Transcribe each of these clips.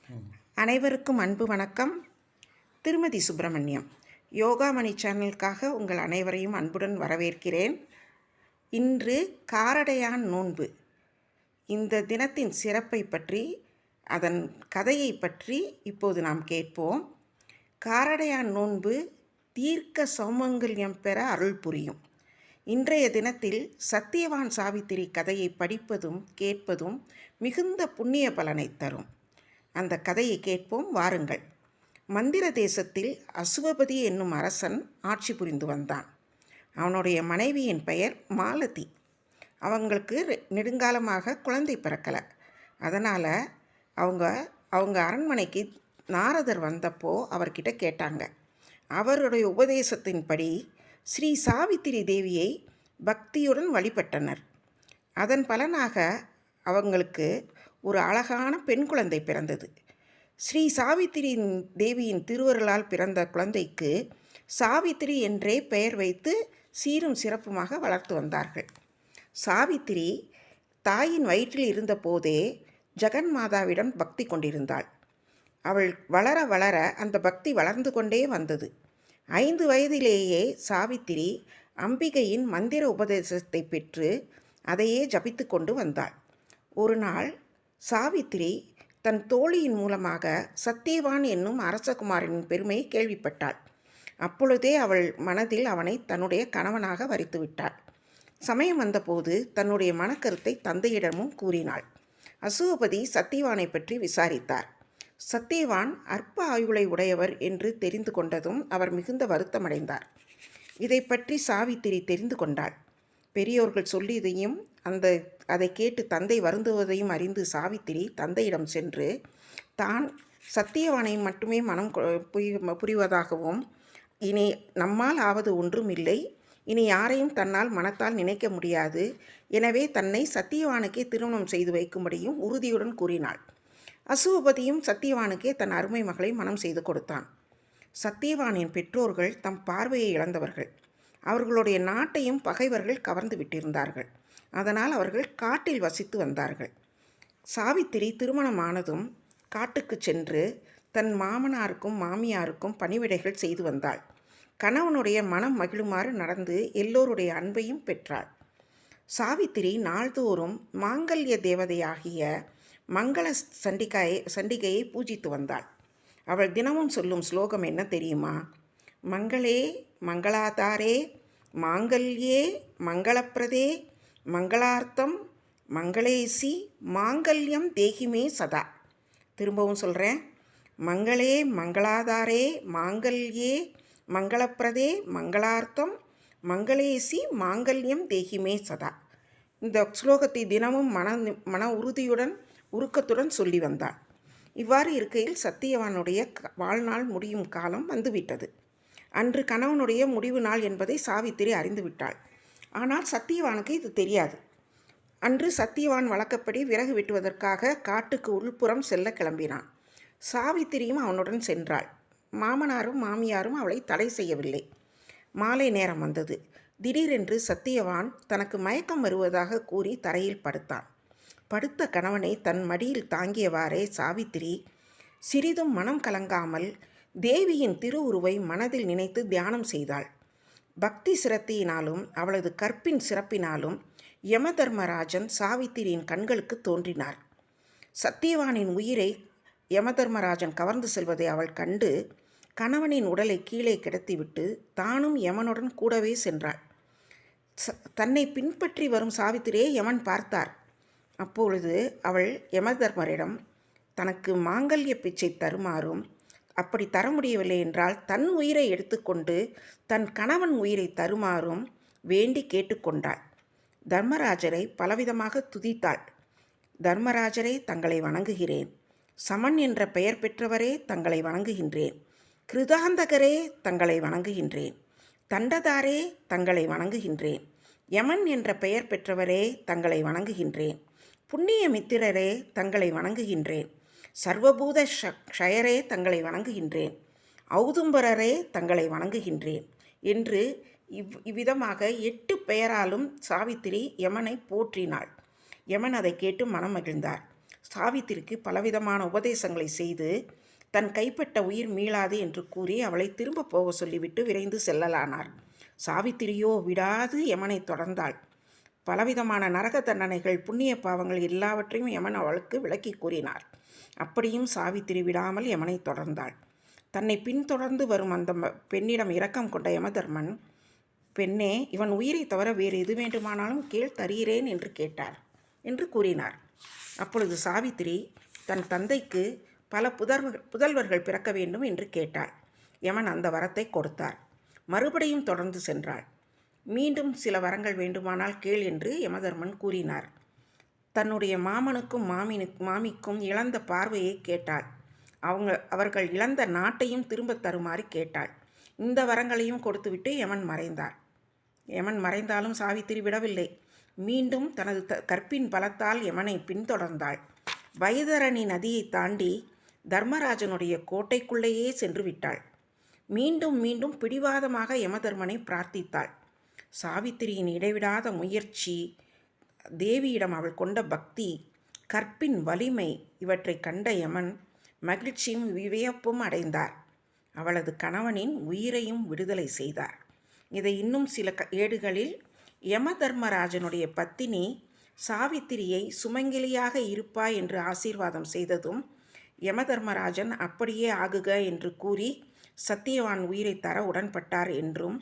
அனைவருக்கும் அன்பு வணக்கம். திருமதி சுப்பிரமணியம் யோகாமணி சேனலுக்காக உங்கள் அனைவரையும் அன்புடன் வரவேற்கிறேன். இன்று காரடையான் நோன்பு. இந்த தினத்தின் சிறப்பை பற்றி, அதன் கதையை பற்றி இப்போது நாம் கேட்போம். காரடையான் நோன்பு தீர்க்க சௌமங்கல்யம் பெற அருள் புரியும். இன்றைய தினத்தில் சத்தியவான் சாவித்திரி கதையை படிப்பதும் கேட்பதும் மிகுந்த புண்ணிய பலனை தரும். அந்த கதையை கேட்போம், வாருங்கள். மந்திர தேசத்தில் அசுவபதி என்னும் அரசன் ஆட்சி புரிந்து வந்தான். அவனுடைய மனைவியின் பெயர் மாலதி. அவங்களுக்கு நெடுங்காலமாக குழந்தை பிறக்கலை. அதனால் அவங்க அரண்மனைக்கு நாரதர் வந்தப்போ அவர்கிட்ட கேட்டாங்க. அவருடைய உபதேசத்தின்படி ஸ்ரீ சாவித்திரி தேவியை பக்தியுடன் வழிபட்டனர். அதன் பலனாக அவங்களுக்கு ஒரு அழகான பெண் குழந்தை பிறந்தது. ஸ்ரீ சாவித்திரி தேவியின் திருவருளால் பிறந்த குழந்தைக்கு சாவித்திரி என்றே பெயர் வைத்து சீரும் சிறப்புமாக வளர்த்து வந்தார்கள். சாவித்திரி தாயின் வயிற்றில் இருந்தபோதே ஜெகன்மாதாவிடம் பக்தி கொண்டிருந்தாள். அவள் வளர வளர அந்த பக்தி வளர்ந்து கொண்டே வந்தது. 5 வயதிலேயே சாவித்திரி அம்பிகையின் மந்திர உபதேசத்தை பெற்று அதையே ஜபித்து கொண்டு வந்தாள். ஒரு நாள் சாவித்திரி தன் தோழியின் மூலமாக சத்தியவான் என்னும் அரசகுமாரனின் பெருமையை கேள்விப்பட்டாள். அப்பொழுதே அவள் மனதில் அவனை தன்னுடைய கணவனாக வரித்து விட்டாள். சமயம் வந்தபோது தன்னுடைய மனக்கருத்தை தந்தையிடமும் கூறினாள். அசுவபதி சத்தியவானை பற்றி விசாரித்தார். சத்தியவான் அற்ப ஆயுளை உடையவர் என்று தெரிந்து கொண்டதும் அவர் மிகுந்த வருத்தமடைந்தார். இதை பற்றி சாவித்திரி தெரிந்து கொண்டாள். பெரியோர்கள் சொல்லியதையும் அதை கேட்டு தந்தை வருந்துவதையும் அறிந்து சாவித்திரி தந்தையிடம் சென்று தான் சத்தியவானை மட்டுமே மனம் புரிவதாகவும், இனி நம்மால் ஆவது ஒன்றும் இல்லை, இனி யாரையும் தன்னால் மனத்தால் நினைக்க முடியாது, எனவே தன்னை சத்தியவானுக்கே திருமணம் செய்து வைக்கும்படியும் உறுதியுடன் கூறினாள். அசுவபதியும் சத்தியவானுக்கே தன் அருமை மகளை மனம் செய்து கொடுத்தான். சத்தியவானின் பெற்றோர்கள் தம் பார்வையை இழந்தவர்கள். அவர்களுடைய நாட்டையும் பகைவர்கள் கவர்ந்து விட்டிருந்தார்கள். அதனால் அவர்கள் காட்டில் வசித்து வந்தார்கள். சாவித்திரி திருமணமானதும் காட்டுக்கு சென்று தன் மாமனாருக்கும் மாமியாருக்கும் பணிவிடைகள் செய்து வந்தாள். கணவனுடைய மனம் மகிழுமாறு நடந்து எல்லோருடைய அன்பையும் பெற்றாள். சாவித்திரி நாள்தோறும் மாங்கல்ய தேவதையாகிய மங்கள சண்டிகையை பூஜித்து வந்தாள். அவள் தினமும் சொல்லும் ஸ்லோகம் என்ன தெரியுமா? மங்களே மங்களாதாரே மாங்கல்யே மங்களப்பிரதே மங்களார்த்தம் மங்களேசி மாங்கல்யம் தேகிமே சதா. திரும்பவும் சொல்கிறேன். மங்களே மங்களாதாரே மாங்கல்யே மங்களப்பிரதே மங்களார்த்தம் மங்களேசி மாங்கல்யம் தேகிமே சதா. இந்த ஸ்லோகத்தை தினமும் மன உறுதியுடன் உருக்கத்துடன் சொல்லி வந்தாள். இவ்வாறு இருக்கையில் சத்தியவானுடைய வாழ்நாள் முடியும் காலம் வந்துவிட்டது. அன்று கணவனுடைய முடிவு நாள் என்பதை சாவித்திரி அறிந்துவிட்டாள். ஆனால் சத்தியவானுக்கு இது தெரியாது. அன்று சத்தியவான் வழக்கப்படி விறகு வெட்டுவதற்காக காட்டுக்கு உள்புறம் செல்ல கிளம்பினான். சாவித்திரியும் அவனுடன் சென்றாள். மாமனாரும் மாமியாரும் அவளை தடை செய்யவில்லை. மாலை நேரம் வந்தது. திடீரென்று சத்தியவான் தனக்கு மயக்கம் வருவதாக கூறி தரையில் படுத்தான். படுத்த கணவனை தன் மடியில் தாங்கியவாறே சாவித்திரி சிறிதும் மனம் கலங்காமல் தேவியின் திருவுருவை மனதில் நினைத்து தியானம் செய்தாள். பக்தி சிரத்தியினாலும் அவளது கற்பின் சிறப்பினாலும் யமதர்மராஜன் சாவித்திரியின் கண்களுக்கு தோன்றினார். சத்தியவானின் உயிரை யமதர்மராஜன் கவர்ந்து செல்வதை அவள் கண்டு கணவனின் உடலை கீழே கிடத்திவிட்டு தானும் யமனுடன் கூடவே சென்றாள். தன்னை பின்பற்றி வரும் சாவித்திரியை யமன் பார்த்தார். அப்பொழுது அவள் யமதர்மரிடம் தனக்கு மாங்கல்ய பிச்சை தருமாறும், அப்படி தர முடியவில்லை என்றால் தன் உயிரை எடுத்துக்கொண்டு தன் கணவன் உயிரை தருமாறும் வேண்டி கேட்டுக்கொண்டாள். தர்மராஜரை பலவிதமாக துதித்தாள். தர்மராஜரே தங்களை வணங்குகிறேன், சமன் என்ற பெயர் பெற்றவரே தங்களை வணங்குகின்றேன், கிருதாந்தகரே தங்களை வணங்குகின்றேன், தண்டதாரே தங்களை வணங்குகின்றேன், யமன் என்ற பெயர் பெற்றவரே தங்களை வணங்குகின்றேன், புண்ணிய மித்திரரே தங்களை வணங்குகின்றேன், சர்வபூத க்ஷயரே தங்களை வணங்குகின்றேன், ஔதும்பரரே தங்களை வணங்குகின்றேன் என்று இவ்விதமாக 8 பெயராலும் சாவித்திரி யமனை போற்றினாள். யமன் அதை கேட்டு மனம் மகிழ்ந்தார். சாவித்திரிக்கு பலவிதமான உபதேசங்களை செய்து தன் கைப்பட்ட உயிர் மீளாது என்று கூறி அவளை திரும்ப போக சொல்லிவிட்டு விரைந்து செல்லலானார். சாவித்திரியோ விடாது யமனை தொடர்ந்தாள். பலவிதமான நரக தண்டனைகள், புண்ணிய பாவங்கள் எல்லாவற்றையும் யமன் அவளுக்கு விளக்கி கூறினார். அப்படியும் சாவித்திரி விடாமல் யமனை தொடர்ந்தாள். தன்னை பின்தொடர்ந்து வரும் அந்த பெண்ணிடம் இரக்கம் கொண்ட யமதர்மன், பெண்ணே, இவன் உயிரை தவிர வேறு எது வேண்டுமானாலும் கேள், தருகிறேன் என்று கேட்டார் என்று கூறினார். அப்பொழுது சாவித்திரி தன் தந்தைக்கு பல புதல்வர்கள் பிறக்க வேண்டும் என்று கேட்டாள். யமன் அந்த வரத்தை கொடுத்தார். மறுபடியும் தொடர்ந்து சென்றாள். மீண்டும் சில வரங்கள் வேண்டுமானால் கேள் என்று யமதர்மன் கூறினார். தன்னுடைய மாமனுக்கும் மாமிக்கும் இழந்த பார்வையை கேட்டாள். அவர்கள் இழந்த நாட்டையும் திரும்ப தருமாறு கேட்டாள். இந்த வரங்களையும் கொடுத்துவிட்டு யமன் மறைந்தார். யமன் மறைந்தாலும் சாவித்திரி விடவில்லை. மீண்டும் தனது கற்பின் பலத்தால் யமனை பின்தொடர்ந்தாள். வைதரணி நதியை தாண்டி தர்மராஜனுடைய கோட்டைக்குள்ளேயே சென்று விட்டாள். மீண்டும் மீண்டும் பிடிவாதமாக யமதர்மனை பிரார்த்தித்தாள். சாவித்திரியின் இடைவிடாத முயற்சி, தேவியிடம் அவள் கொண்ட பக்தி, கற்பின் வலிமை இவற்றை கண்ட யமன் மகிழ்ச்சியும் வியப்பும் அடைந்தார். அவளது கணவனின் உயிரையும் விடுதலை செய்தார். இதை இன்னும் சில ஏடுகளில் யமதர்மராஜனுடைய பத்தினி சாவித்திரியை சுமங்கலியாக இருப்பாய் என்று ஆசீர்வாதம் செய்ததும் யமதர்மராஜன் அப்படியே ஆகுக என்று கூறி சத்தியவான் உயிரை தர உடன்பட்டார் என்றும்,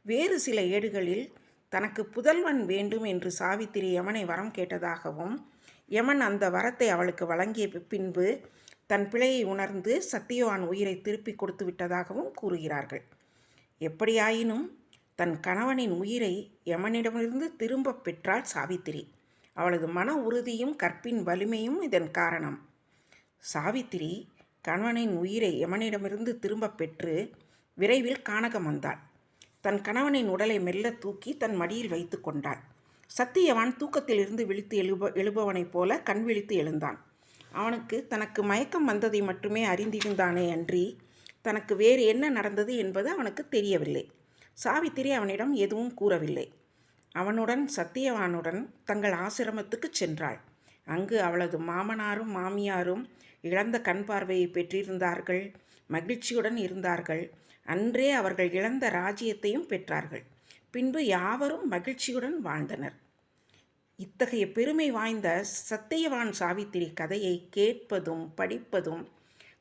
வேறு சில ஏடுகளில் தனக்கு புதல்வன் வேண்டும் என்று சாவித்திரி யமனை வரம் கேட்டதாகவும், யமன் அந்த வரத்தை அவளுக்கு வழங்கிய பின்பு தன் பிழையை உணர்ந்து சத்தியவான் உயிரை திருப்பி கொடுத்து விட்டதாகவும் கூறுகிறார்கள். எப்படியாயினும் தன் கணவனின் உயிரை யமனிடமிருந்து திரும்ப பெற்றாள் சாவித்திரி. அவளது மன உறுதியும் கற்பின் வலிமையும் இதன் காரணம். சாவித்திரி கணவனின் உயிரை யமனிடமிருந்து திரும்ப பெற்று விரைவில் கானகம் வந்தாள். தன் கணவனின் உடலை மெல்ல தூக்கி தன் மடியில் வைத்து கொண்டாள். சத்தியவான் தூக்கத்திலிருந்து விழித்து எழுபவனைப் போல கண் விழித்து எழுந்தான். அவனுக்கு தனக்கு மயக்கம் வந்ததை மட்டுமே அறிந்திருந்தானே அன்றி தனக்கு வேறு என்ன நடந்தது என்பது அவனுக்கு தெரியவில்லை. சாவித்திரி அவனிடம் எதுவும் கூறவில்லை. அவனுடன் சத்தியவானுடன் தங்கள் ஆசிரமத்துக்கு சென்றாள். அங்கு அவளது மாமனாரும் மாமியாரும் இழந்த கண் பார்வையை பெற்றிருந்தார்கள். மகிழ்ச்சியுடன் இருந்தார்கள். அன்றே அவர்கள் இழந்த ராஜ்யத்தையும் பெற்றார்கள். பின்பு யாவரும் மகிழ்ச்சியுடன் வாழ்ந்தனர். இத்தகைய பெருமை வாய்ந்த சத்தியவான் சாவித்திரி கதையை கேட்பதும் படிப்பதும்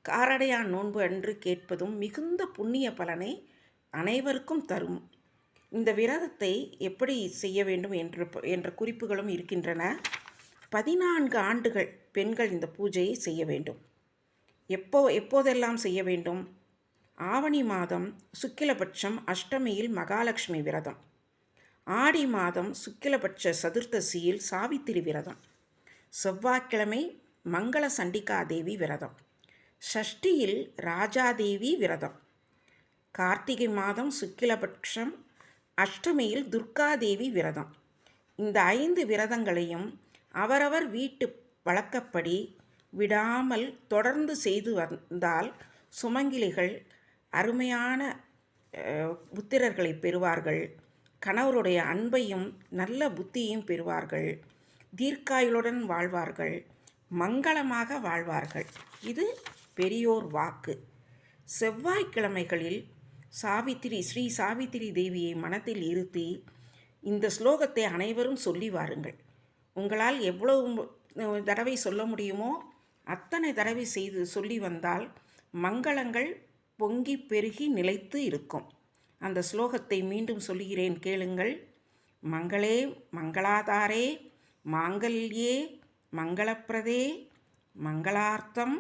காரடையான் நோன்பு அன்று கேட்பதும் மிகுந்த புண்ணிய பலனை அனைவருக்கும் தரும். இந்த விரதத்தை எப்படி செய்ய வேண்டும் என்ற குறிப்புகளும் இருக்கின்றன. 14 ஆண்டுகள் பெண்கள் இந்த பூஜையை செய்ய வேண்டும். எப்போதெல்லாம் செய்ய வேண்டும்? ஆவணி மாதம் சுக்கிலபட்சம் அஷ்டமியில் மகாலட்சுமி விரதம், ஆடி மாதம் சுக்கிலபட்ச சதுர்த்தசியில் சாவித்திரி விரதம், செவ்வாய்க்கிழமை மங்கள சண்டிகாதேவி விரதம், ஷஷ்டியில் ராஜாதேவி விரதம், கார்த்திகை மாதம் சுக்கிலபட்சம் அஷ்டமியில் துர்காதேவி விரதம். இந்த 5 விரதங்களையும் அவரவர் வீட்டு வழக்கப்படி விடாமல் தொடர்ந்து செய்து வந்தால் சுமங்கலிகள் அருமையான புத்திரர்களை பெறுவார்கள். கணவருடைய அன்பையும் நல்ல புத்தியையும் பெறுவார்கள். தீர்க்காயுளுடன் வாழ்வார்கள். மங்களமாக வாழ்வார்கள். இது பெரியோர் வாக்கு. செவ்வாய்க்கிழமைகளில் ஸ்ரீ சாவித்திரி தேவியை மனத்தில் இருத்தி இந்த ஸ்லோகத்தை அனைவரும் சொல்லி வாருங்கள். உங்களால் எவ்வளவு தடவை சொல்ல முடியுமோ அத்தனை தடவை சொல்லி வந்தால் மங்களங்கள் பொங்கி பெருகி நிலைத்து இருக்கும். அந்த ஸ்லோகத்தை மீண்டும் சொல்லுகிறேன், கேளுங்கள். மங்களே மங்களாதாரே மாங்கல்யே மங்களப்பிரதே மங்களார்த்தம்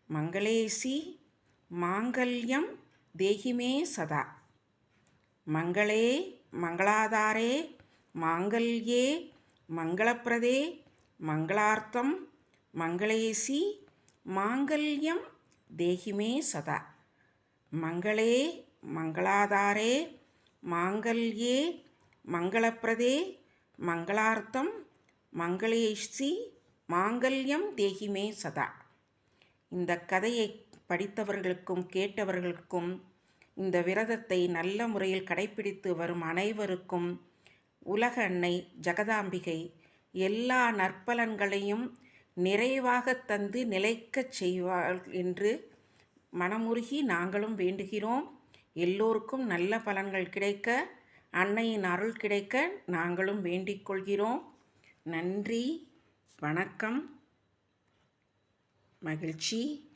மங்களேசி மாங்கல்யம் தேகிமே சதா. மங்களே மங்களாதாரே மாங்கல்யே மங்களப்பிரதே மங்களார்த்தம் மங்களேசி மாங்கல்யம் தேகிமே சதா. மங்களே மங்களாதாரே மாங்கல்யே மங்களப்பிரதே மங்களார்த்தம் மங்களேசி மாங்கல்யம் தேகிமே சதா. இந்த கதையை படித்தவர்களுக்கும் கேட்டவர்களுக்கும் இந்த விரதத்தை நல்ல முறையில் கடைப்பிடித்து வரும் அனைவருக்கும் உலக அன்னை ஜெகதாம்பிகை எல்லா நற்பலன்களையும் நிறைவாகத் தந்து நிலைக்கச் செய்வாள் என்று மனமுருகி நாங்களும் வேண்டுகிறோம். எல்லோருக்கும் நல்ல பலன்கள் கிடைக்க, அன்னையின் அருள் கிடைக்க நாங்களும் வேண்டிக் கொள்கிறோம். நன்றி, வணக்கம், மகிழ்ச்சி.